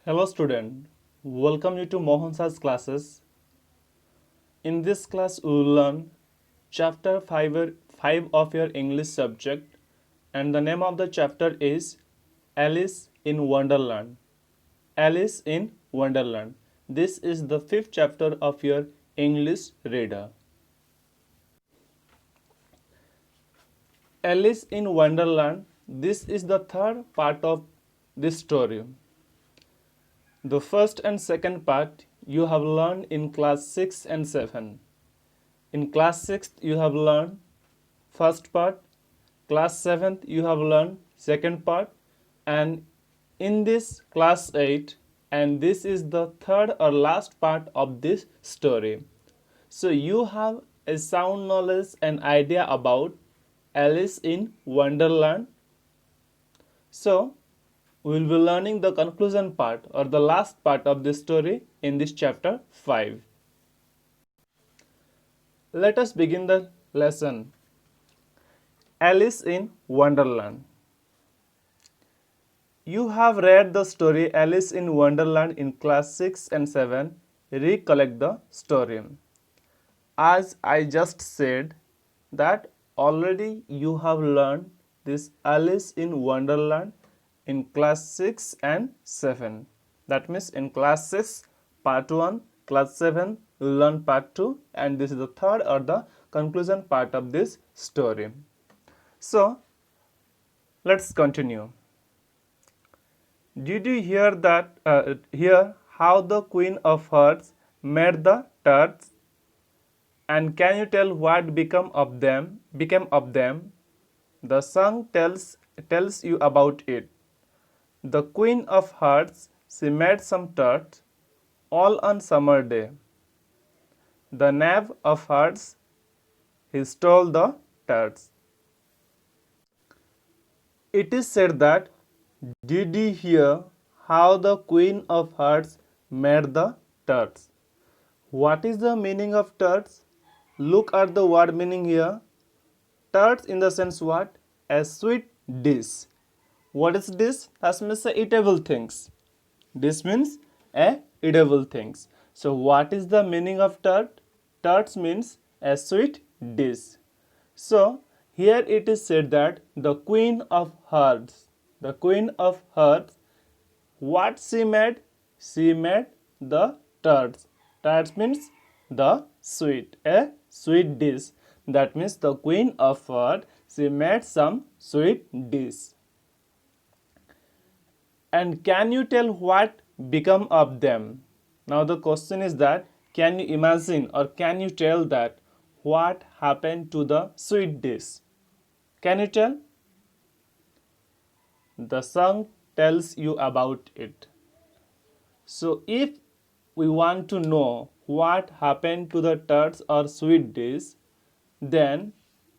Hello student, welcome you to Mohan Sir's classes. In this class we will learn chapter 5 of your English subject, and the name of the chapter is Alice in Wonderland. Alice in Wonderland. This is the 5th chapter of your English reader. Alice in Wonderland. This is the third part of this story. The first and second part you have learned in class 6 and 7. In class 6th you have learned first part, class 7th you have learned second part, and in this class 8, and this is the third or last part of this story. So you have a sound knowledge and idea about Alice in Wonderland. So we will be learning the conclusion part or the last part of this story in this chapter 5. Let us begin the lesson. Alice in Wonderland. You have read the story Alice in Wonderland in class 6 and 7. Recollect the story. As I just said that already you have learned this Alice in Wonderland in class 6 and 7. That means in class 6 part 1, class 7 you learn part 2, and this is the third or the conclusion part of this story. So let's continue. Did you hear how the Queen of Hearts met the turds? And can you tell what became of them? The song tells you about it. The Queen of Hearts, she met some turds all on summer day. The Knave of Hearts, he stole the turds. It is said that, did you hear how the Queen of Hearts met the turds? What is the meaning of turds? Look at the word meaning here. Turds in the sense what? A sweet dish. What is this? That means eatable things. This means edible things. So what is the meaning of turd? Turds means a sweet dish. So here it is said that the Queen of Hearts, what she made? She made the turds. Turds means the sweet, a sweet dish. That means the Queen of Hearts, she made some sweet dish. And can you tell what become of them? Now the question is that, can you imagine or can you tell that what happened to the sweet dish? Can you tell? The song tells you about it. So if we want to know what happened to the turds or sweet dish, then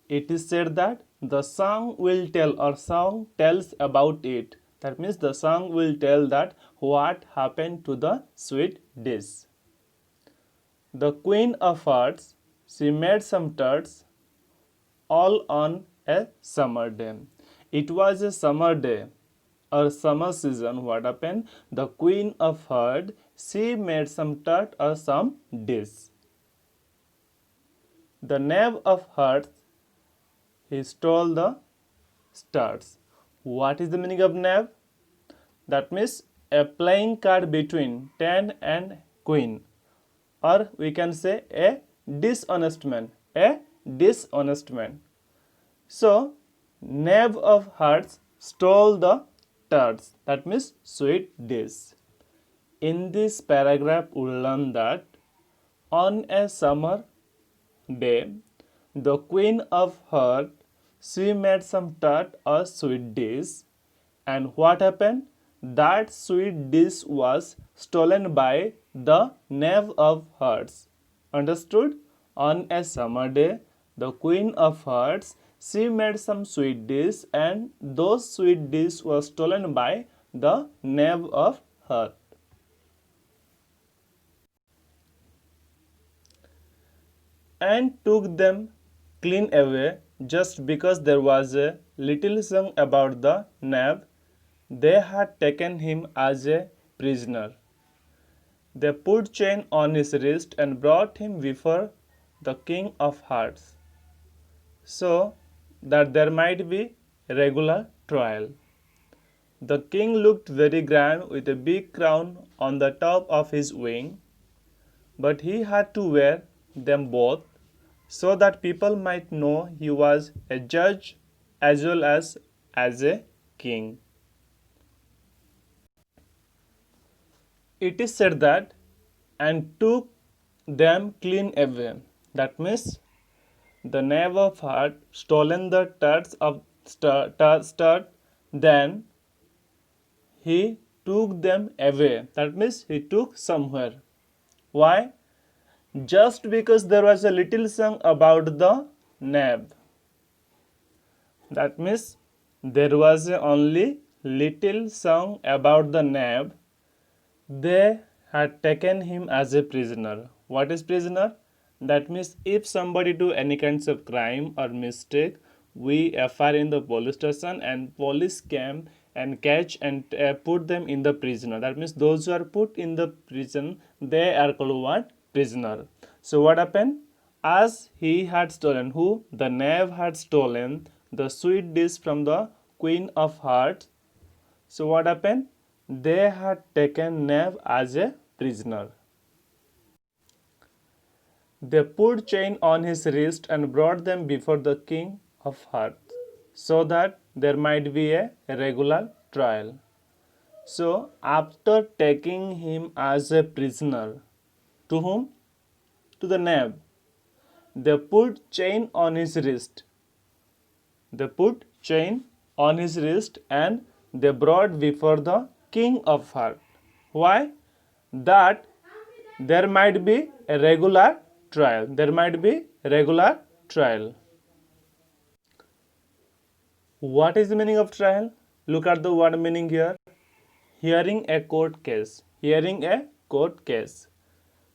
it is said that the song will tell or song tells about it. That means the song will tell that what happened to the sweet dish. The Queen of Hearts, she made some turds all on a summer day. It was a summer day or summer season. What happened? The Queen of Hearts, she made some tart or some dish. The Knave of Hearts, he stole the stars. What is the meaning of knave? That means a playing card between 10 and queen, or we can say a dishonest man. So Knave of Hearts stole the tarts. That means sweet dish. In this paragraph we learn that on a summer day, the Queen of Hearts, she made some tart or sweet dish, and what happened? That sweet dish was stolen by the Knave of Hearts. Understood? On a summer day, the Queen of Hearts, she made some sweet dish, and those sweet dish was stolen by the Knave of Hearts. And took them clean away, just because there was a little song about the knave. They had taken him as a prisoner. They put chain on his wrist and brought him before the King of Hearts, so that there might be regular trial. The king looked very grand with a big crown on the top of his wing, but he had to wear them both so that people might know he was a judge as well as a king. It is said that, and took them clean away. That means the knave of heart stolen the studs of stud, then he took them away. That means he took somewhere. Why? Just because there was a little song about the knave. That means there was only little song about the knave. They had taken him as a prisoner. What is prisoner? That means if somebody do any kinds of crime or mistake, we FIR in the police station and police came and catch and put them in the prisoner. That means those who are put in the prison, they are called what? Prisoner. So what happened? As he had stolen, who? The knave had stolen the sweet dish from the Queen of Hearts. So what happened? They had taken knave as a prisoner. They put chain on his wrist and brought them before the King of Hearts, so that there might be a regular trial. So after taking him as a prisoner, to whom? To the knave. They put chain on his wrist. They put chain on his wrist and they brought before the King of Hearts. Why? That there might be a regular trial. There might be regular trial. What is the meaning of trial? Look at the word meaning here. Hearing a court case. Hearing a court case.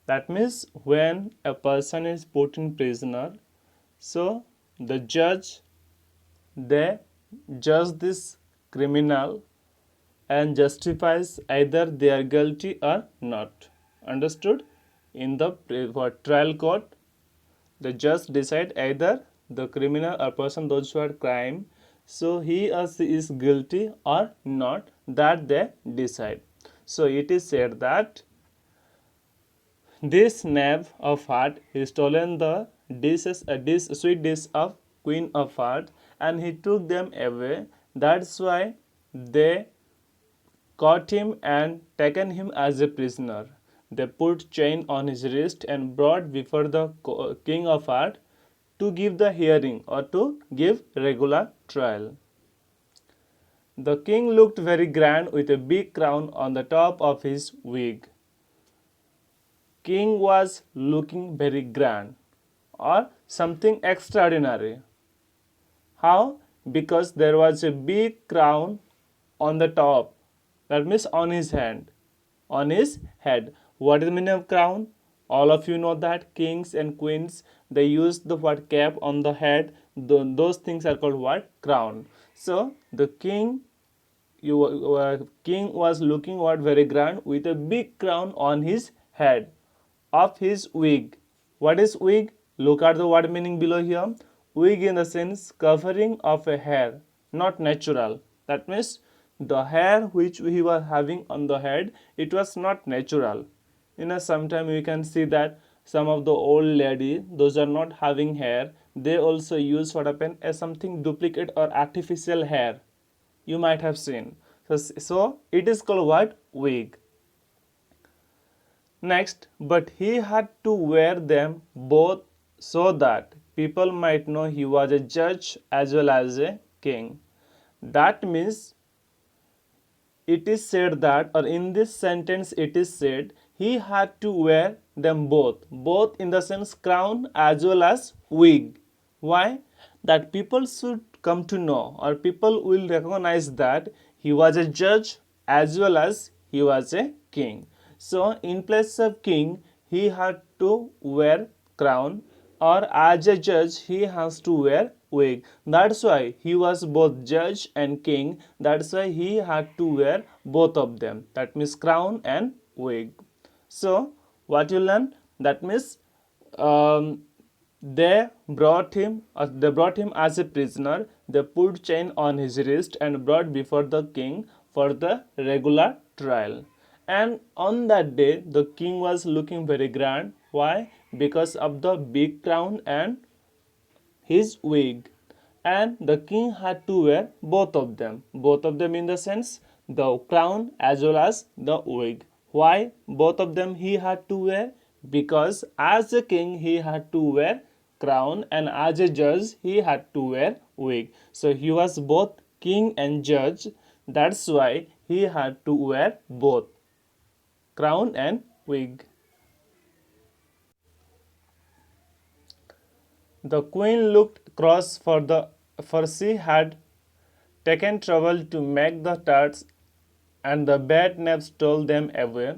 That means when a person is put in prisoner, so the judge, they judge this criminal and justifies either they are guilty or not. Understood? In the trial court, the judge decide either the criminal or person those who are crime, so he or she is guilty or not, that they decide. So it is said that this knave of heart he stolen the sweet dish of Queen of Hearts and he took them away. That's why they caught him and taken him as a prisoner. They put chain on his wrist and brought before the King of Hearts to give the hearing or to give regular trial. The king looked very grand with a big crown on the top of his wig. King was looking very grand or something extraordinary. How? Because there was a big crown on the top. That means on his hand. On his head. What is the meaning of crown? All of you know that kings and queens, they use the what cap on the head. Those things are called what? Crown. So the king was looking what? Very grand with a big crown on his head of his wig. What is wig? Look at the word meaning below here. Wig in the sense covering of a hair, not natural. That means the hair which he was having on the head, it was not natural. Sometime we can see that some of the old lady, those are not having hair, they also use what happened as something duplicate or artificial hair. You might have seen. So it is called what? Wig. Next, but he had to wear them both so that people might know he was a judge as well as a king. That means it is said that, or in this sentence it is said, he had to wear them both in the sense crown as well as wig. Why? That people should come to know, or people will recognize that he was a judge as well as he was a king. So in place of king, he had to wear crown, or as a judge he has to wear wig. That's why he was both judge and king. That's why he had to wear both of them. That means crown and wig. So what you learn? That means um, they brought him as a prisoner. They put chain on his wrist and brought before the king for the regular trial. And on that day, the king was looking very grand. Why? Because of the big crown and his wig. And the king had to wear both of them in the sense the crown as well as the wig. Why both of them he had to wear? Because as a king he had to wear crown and as a judge he had to wear wig. So he was both king and judge. That's why he had to wear both crown and wig. The queen looked cross for she had taken trouble to make the tarts, and the bad knave stole them away.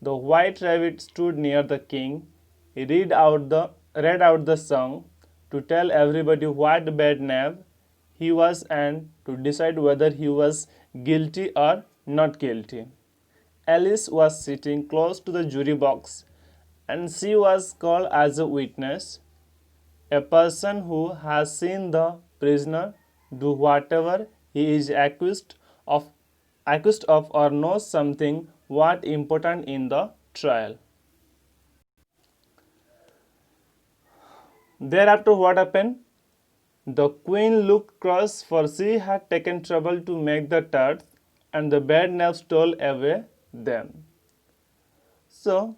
The white rabbit stood near the king. He read out the song to tell everybody what bad knave he was and to decide whether he was guilty or not guilty. Alice was sitting close to the jury box and she was called as a witness. A person who has seen the prisoner do whatever he is of accused of or knows something what important in the trial. Thereafter what happened? The queen looked cross for she had taken trouble to make the tarts and the bad knave stole away them. So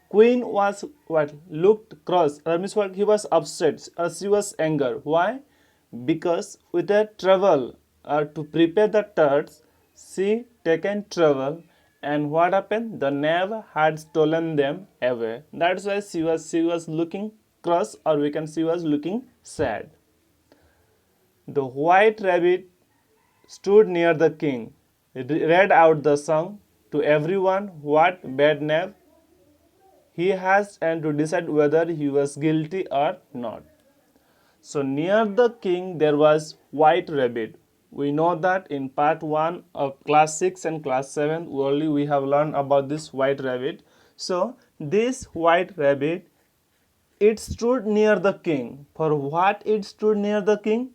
queen was what looked cross. That means what he was upset or she was angry. Why? Because with a trouble or to prepare the tarts, she taken trouble and what happened? The knave had stolen them away. That's why she was looking cross or we can she was looking sad. The white rabbit stood near the king, read out the song to everyone what bad knave he has and to decide whether he was guilty or not. So near the king there was white rabbit. We know that in part 1 of class 6 and class 7 only we have learned about this white rabbit. So this white rabbit it stood near the king. For what it stood near the king?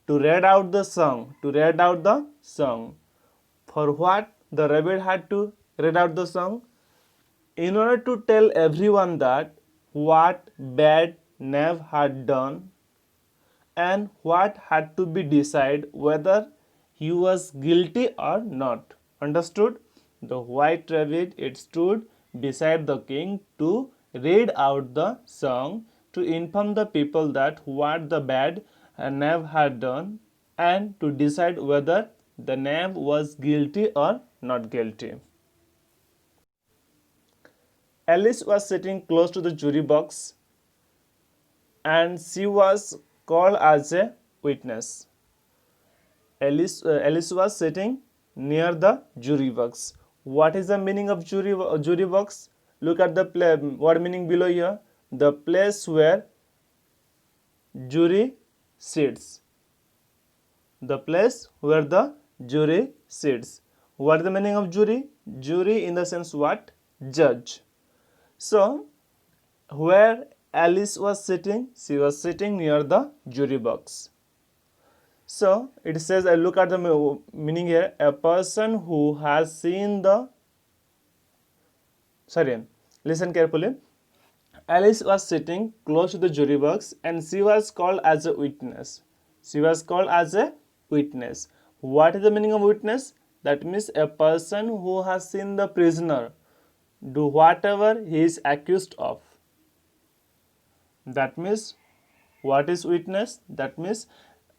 To read out the song. To read out the song. For what the rabbit had to read out the song? In order to tell everyone that what bad knave had done and what had to be decided whether he was guilty or not. Understood? The white rabbit it stood beside the king to read out the song to inform the people that what the bad knave had done and to decide whether the knave was guilty or not guilty. Alice was sitting close to the jury box and she was called as a witness. Alice was sitting near the jury box. What is the meaning of jury box? Look at the word meaning below here. The place where jury sits. The place where the jury sits. What is the meaning of jury? Jury in the sense what? Judge. So, where Alice was sitting, she was sitting near the jury box. So, it says, I look at the meaning here, a person who has seen the, listen carefully. Alice was sitting close to the jury box and she was called as a witness. She was called as a witness. What is the meaning of witness? That means a person who has seen the prisoner do whatever he is accused of. That means what is witness? That means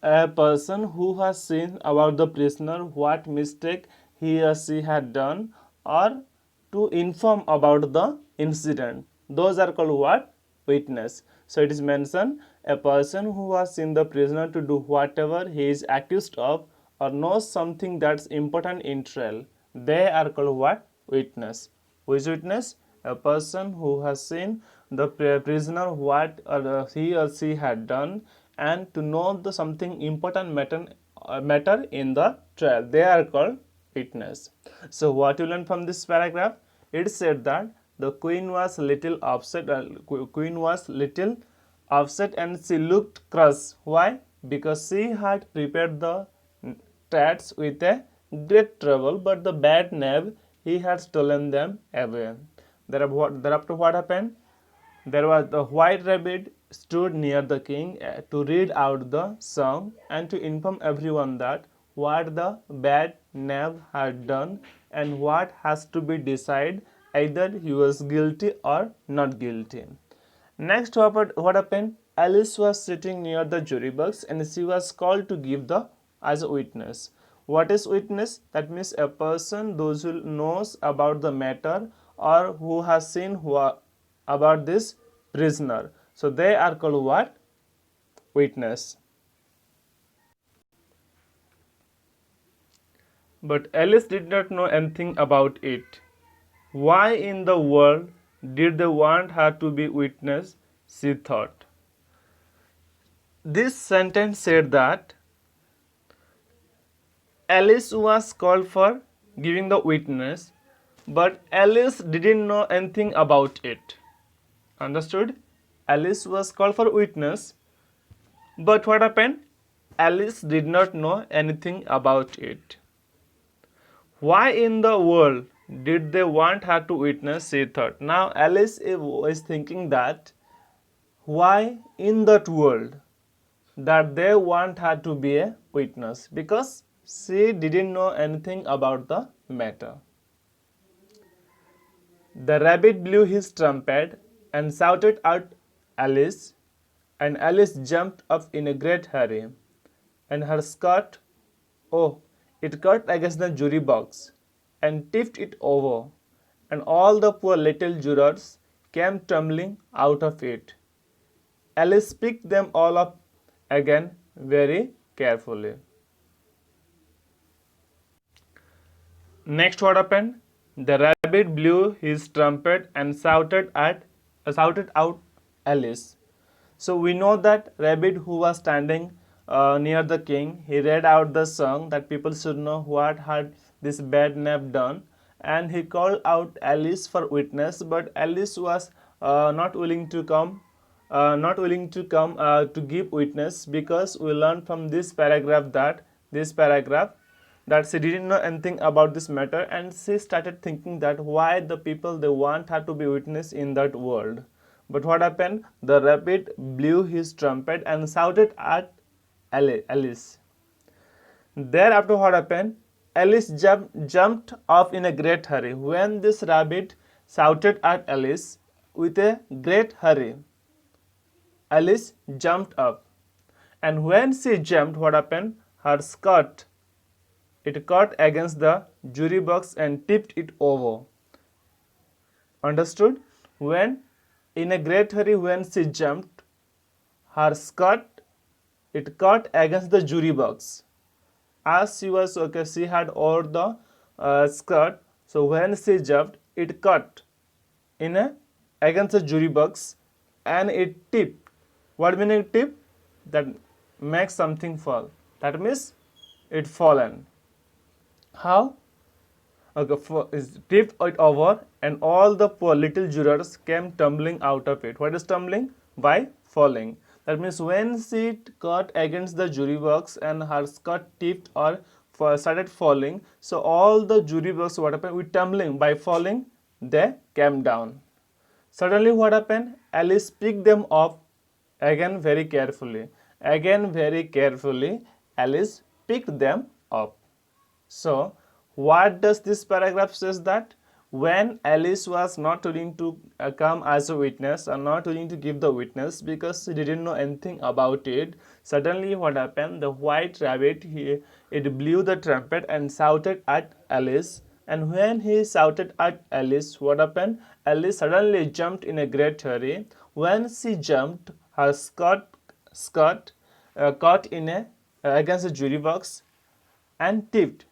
a person who has seen about the prisoner what mistake he or she had done or to inform about the incident. Those are called what? Witness. So it is mentioned a person who has seen the prisoner to do whatever he is accused of or knows something that's important in trial. They are called what? Witness. Who is witness? A person who has seen the prisoner what he or she had done and to know the something important matter in the trial. They are called witness. So what you learn from this paragraph? It said that the queen was little upset. Queen was little upset and she looked cross. Why? Because she had prepared the tracts with a great trouble, but the bad knave he had stolen them away. Thereafter, what happened? There was the white rabbit stood near the king to read out the song and to inform everyone that what the bad knave had done and what has to be decided, either he was guilty or not guilty. Next, what happened? Alice was sitting near the jury box and she was called to give the as a witness. What is witness? That means a person those who knows about the matter or who has seen about this prisoner. So they are called what? Witness. But Alice did not know anything about it. Why in the world did they want her to be witness? She thought. This sentence said that Alice was called for giving the witness, but Alice didn't know anything about it. Understood? Alice was called for witness, but what happened? Alice did not know anything about it. Why in the world did they want her to witness? She thought. Now Alice is thinking that why in that world that they want her to be a witness, because she didn't know anything about the matter. The rabbit blew his trumpet and shouted at Alice, and Alice jumped up in a great hurry, and her skirt, oh, it cut against the jury box and tipped it over, and all the poor little jurors came tumbling out of it. Alice picked them all up again very carefully. Next, what happened? The rabbit blew his trumpet and shouted out Alice. So we know that rabbit who was standing near the king, he read out the song that people should know what had this bad knave done, and he called out Alice for witness, but Alice was not willing to come to give witness, because we learned from this paragraph that she didn't know anything about this matter, and she started thinking that why the people they want her to be witness in that world. But what happened? The rabbit blew his trumpet and shouted at Alice. Thereafter, what happened? Alice jumped off in a great hurry. When this rabbit shouted at Alice with a great hurry, Alice jumped up. And when she jumped, what happened? Her skirt, it caught against the jury box and tipped it over. Understood? When in a great hurry, when she jumped, her skirt, it caught against the jury box. As she was she had over the skirt. So when she jumped, it caught against the jury box and it tipped. What meaning tip? That makes something fall. That means it fallen. How? Okay, is tipped it over, and all the poor little jurors came tumbling out of it. What is tumbling? By falling. That means when she caught against the jury box and her skirt tipped or started falling, so all the jury box, what happened? With tumbling, by falling, they came down. Suddenly, what happened? Alice picked them up again very carefully. Again very carefully, Alice picked them up. So, what does this paragraph says? That when Alice was not willing to come as a witness or not willing to give the witness because she didn't know anything about it, suddenly what happened? The white rabbit, it blew the trumpet and shouted at Alice. And when he shouted at Alice, what happened? Alice suddenly jumped in a great hurry. When she jumped, her skirt caught against the jury box and tipped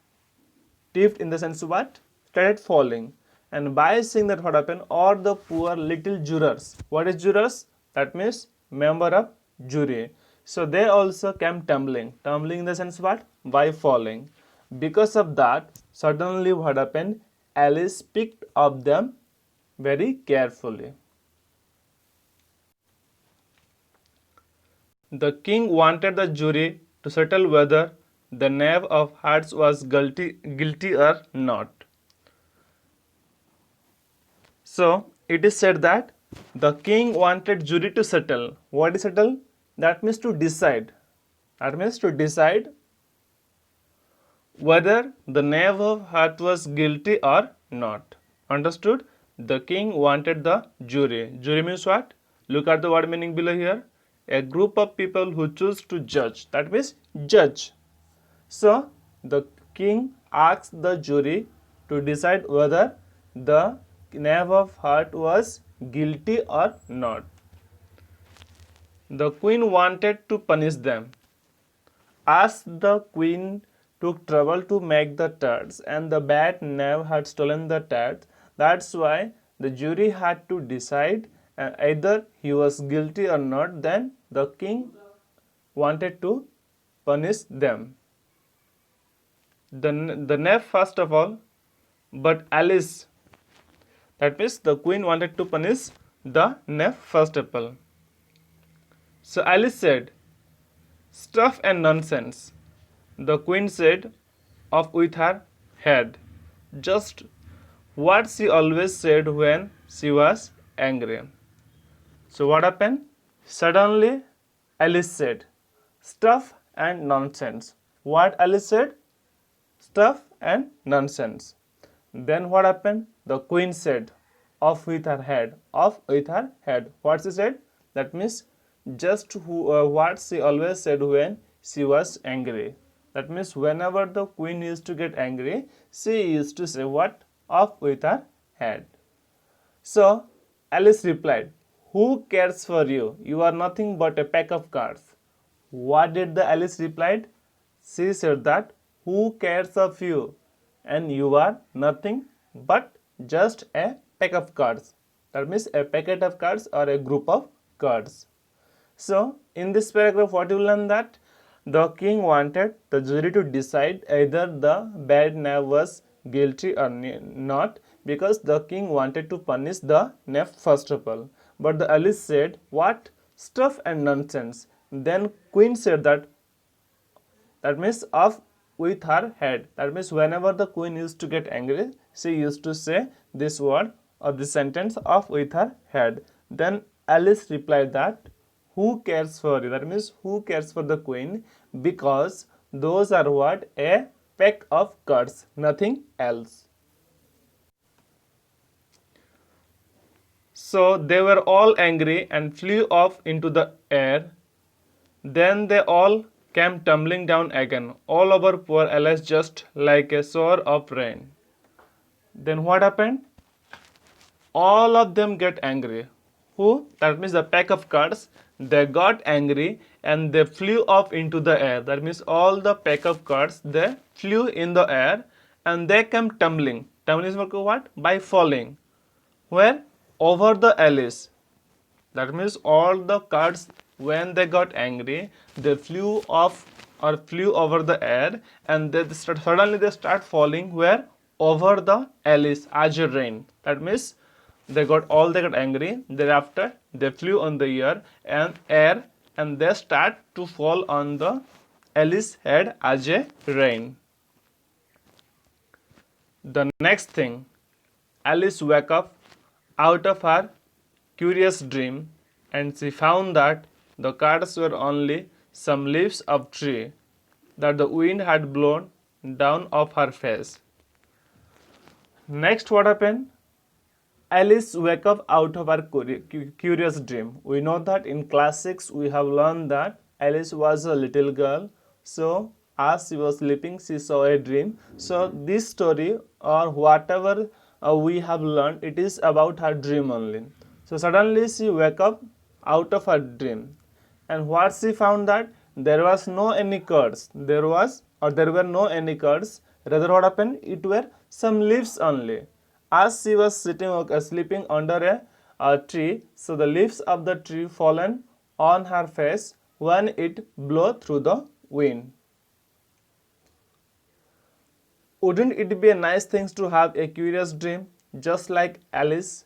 in the sense what? Started falling. And by seeing that, what happened? All the poor little jurors. What is jurors? That means member of jury. So they also came tumbling. Tumbling in the sense what? By falling. Because of that, suddenly what happened? Alice picked up them very carefully. The king wanted the jury to settle whether the knave of hearts was guilty or not. So it is said that the king wanted jury to settle. What is settle? That means to decide. That means to decide whether the knave of hearts was guilty or not. Understood? The king wanted the jury. Jury means what? Look at the word meaning below here. A group of people who choose to judge. That means judge. So the king asked the jury to decide whether the knave of heart was guilty or not. The queen wanted to punish them. As the queen took trouble to make the tarts and the bad knave had stolen the tarts, that's why the jury had to decide either he was guilty or not. Then the king wanted to punish them. The knave first of all, but Alice, that means the queen wanted to punish the knave first of all. So Alice said, "Stuff and nonsense," the queen said, off with her head, just what she always said when she was angry. So what happened? Suddenly Alice said, "Stuff and nonsense." What Alice said? Stuff and nonsense. Then what happened? The queen said, off with her head. Off with her head. What she said? That means just what she always said when she was angry. That means whenever the queen used to get angry, she used to say what? Off with her head. So Alice replied, "Who cares for you? You are nothing but a pack of cards." What did the Alice replied? She said that, "Who cares of you? And you are nothing but just a pack of cards." That means a packet of cards or a group of cards. So in this paragraph, what you learn that the king wanted the jury to decide either the bad knave was guilty or not, because the king wanted to punish the knave first of all. But the Alice said, "What? Stuff and nonsense." Then queen said that means off with her head. That means whenever the queen used to get angry, she used to say this word or this sentence, off with her head. Then Alice replied that, "Who cares for you?" That means who cares for the queen, because those are what? A pack of cards, nothing else. So they were all angry and flew off into the air. Then they all came tumbling down again, all over poor Alice, just like a shower of rain. Then what happened? All of them get angry. Who? That means the pack of cards. They got angry and they flew off into the air. That means all the pack of cards, they flew in the air and they came tumbling. Tumbling is what? By falling. Where? Over the Alice. That means all the cards, when they got angry, they flew off or flew over the air, and suddenly they start falling where? Over the Alice as a rain. That means they got angry. Thereafter they flew on the air and they start to fall on the Alice head as a rain. The next thing, Alice woke up out of her curious dream and she found that the cards were only some leaves of tree that the wind had blown down off her face. Next, what happened? Alice woke up out of her curious dream. We know that in class 6 we have learned that Alice was a little girl. So as she was sleeping, she saw a dream. So this story or whatever we have learned, it is about her dream only. So suddenly she woke up out of her dream. And what she found that there was no any cards. There were no any cards. Rather, what happened? It were some leaves only. As she was sleeping under a tree, so the leaves of the tree fallen on her face when it blow through the wind. Wouldn't it be a nice thing to have a curious dream just like Alice?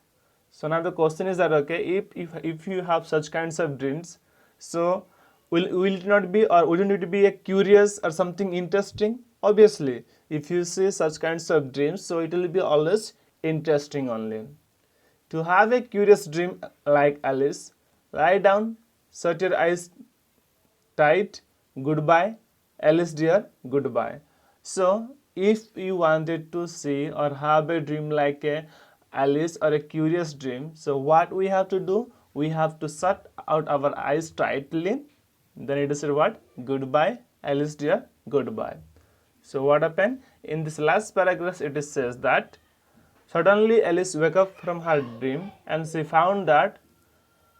So now the question is that, okay, if you have such kinds of dreams, so will it not be, or wouldn't it be a curious or something interesting? Obviously, if you see such kinds of dreams, so it will be always interesting only. To have a curious dream like Alice, lie down, shut your eyes tight, goodbye, Alice dear, goodbye. So, if you wanted to see or have a dream like a Alice or a curious dream, so what we have to do? We have to shut out our eyes tightly. Then it is what? Goodbye, Alice dear, goodbye. So what happened? In this last paragraph, it says that suddenly Alice woke up from her dream and she found that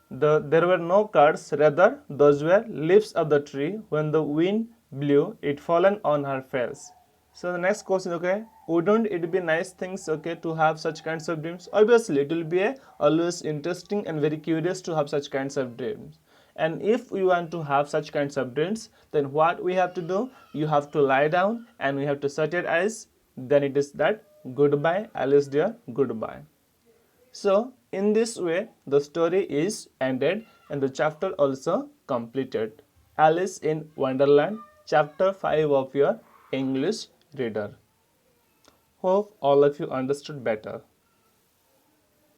there were no cards, rather those were leaves of the tree. When the wind blew, it fallen on her face. So the next question, okay, wouldn't it be nice things, okay, to have such kinds of dreams? Obviously, it will be always interesting and very curious to have such kinds of dreams. And if we want to have such kinds of dreams, then what we have to do? You have to lie down and we have to shut your eyes. Then it is that goodbye, Alice dear, goodbye. So, in this way, the story is ended and the chapter also completed. Alice in Wonderland, chapter 5 of your English reader. Hope all of you understood better.